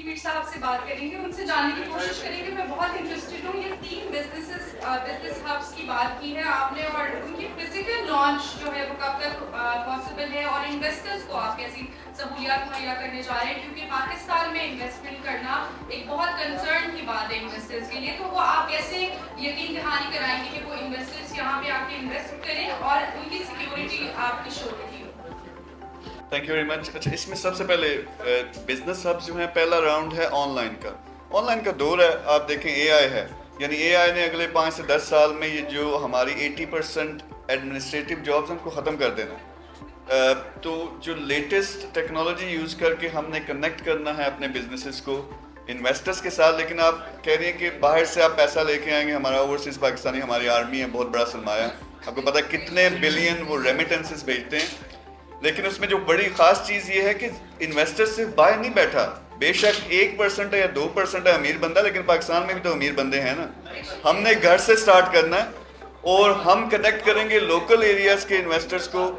پیر صاحب سے بات کریں گے, ان سے جاننے کی کوشش کریں گے. میں بہت انٹرسٹڈ ہوں, یہ 3 بزنس ہبس کی بات کی ہے آپ نے, اور ان کی فزیکل لانچ جو ہے وہ کب تک پاسبل ہے, اور انویسٹرز کو آپ کیسی سہولیات مہیا کرنے جا رہے ہیں, کیونکہ پاکستان میں انویسٹمنٹ کرنا ایک بہت کنسرن کی بات ہے انویسٹرز کے لیے. تو وہ آپ کیسے یقین دہانی کرائیں گے کہ وہ انویسٹرز یہاں پہ آ کے انویسٹ کریں اور ان کی سیکیورٹی آپ کی شو کی ہو؟ Thank you very much. اچھا, اس میں سب سے پہلے بزنس ہبس جو ہیں, پہلا راؤنڈ ہے آن لائن کا. آن لائن کا دور ہے. آپ دیکھیں اے آئی ہے, یعنی اے آئی نے اگلے 5 سے 10 سال میں یہ جو ہماری 80% ایڈمنسٹریٹو جابس ہیں ان کو ختم کر دینا. تو جو لیٹسٹ ٹیکنالوجی یوز کر کے ہم نے کنیکٹ کرنا ہے اپنے بزنسز کو انویسٹرز کے ساتھ. لیکن آپ کہہ رہی ہیں کہ باہر سے آپ پیسہ لے کے آئیں گے, ہمارا اوورسیز پاکستانی, ہماری آرمی ہے, بہت بڑا سرمایہ. آپ کو پتہ ہے کتنے بلین وہ ریمیٹنسز بھیجتے ہیں. لیکن اس میں جو بڑی خاص چیز یہ ہے کہ انویسٹر صرف باہر نہیں بیٹھا. بے شک 1% ہے یا 2% ہے امیر بندہ, لیکن پاکستان میں بھی تو امیر بندے ہیں نا. ہم نے گھر سے سٹارٹ کرنا ہے, اور ہم کنیکٹ کریں گے لوکل ایریاز کے انویسٹرز کو,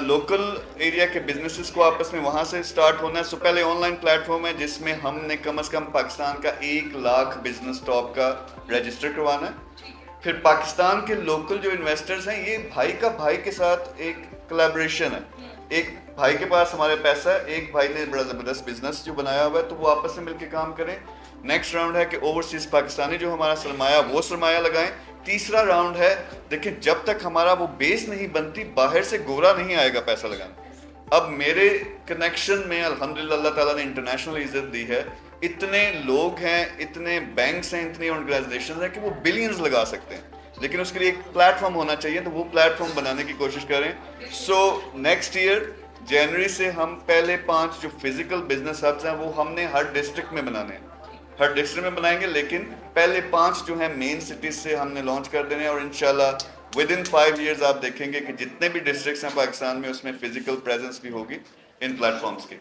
لوکل ایریا کے بزنسز کو آپس میں, وہاں سے سٹارٹ ہونا ہے. سو پہلے آن لائن پلیٹ فارم ہے جس میں ہم نے کم از کم پاکستان کا 1 لاکھ بزنس ٹاپ کا رجسٹر کروانا ہے. پھر پاکستان کے لوکل جو انویسٹرز ہیں, یہ بھائی کا بھائی کے ساتھ ایک کولیبریشن ہے. ایک بھائی کے پاس ہمارے پیسہ ہے, ایک بھائی نے بڑا زبردست بزنس جو بنایا ہوا ہے, تو وہ آپس میں مل کے کام کریں. نیکسٹ راؤنڈ ہے کہ اوورسیز پاکستانی جو ہمارا سرمایہ وہ سرمایہ لگائیں. تیسرا راؤنڈ ہے, دیکھیں جب تک ہمارا وہ بیس نہیں بنتی, باہر سے گورا نہیں آئے گا پیسہ لگانے. اب میرے کنیکشن میں الحمدللہ اللہ تعالیٰ نے انٹرنیشنل عزت دی ہے. اتنے لوگ ہیں, اتنے بینکس ہیں, اتنی آرگنائزیشنز ہیں کہ وہ بلینز لگا سکتے ہیں. لیکن اس کے لیے ایک پلیٹ فارم ہونا چاہیے, تو وہ پلیٹ فارم بنانے کی کوشش کریں. سو نیکسٹ ایئر جنوری سے ہم پہلے 5 جو فزیکل بزنس ہبس ہیں وہ ہم نے ہر ڈسٹرکٹ میں بنانے ہیں, ہر ڈسٹرکٹ میں بنائیں گے. لیکن پہلے 5 جو ہیں مین سٹیز سے ہم نے لانچ کر دینے ہیں, اور انشاءاللہ ودن 5 ایئرز آپ دیکھیں گے کہ جتنے بھی ڈسٹرکٹس ہیں پاکستان میں, اس میں فزیکل پریزنس بھی ہوگی ان پلیٹ فارمس کی.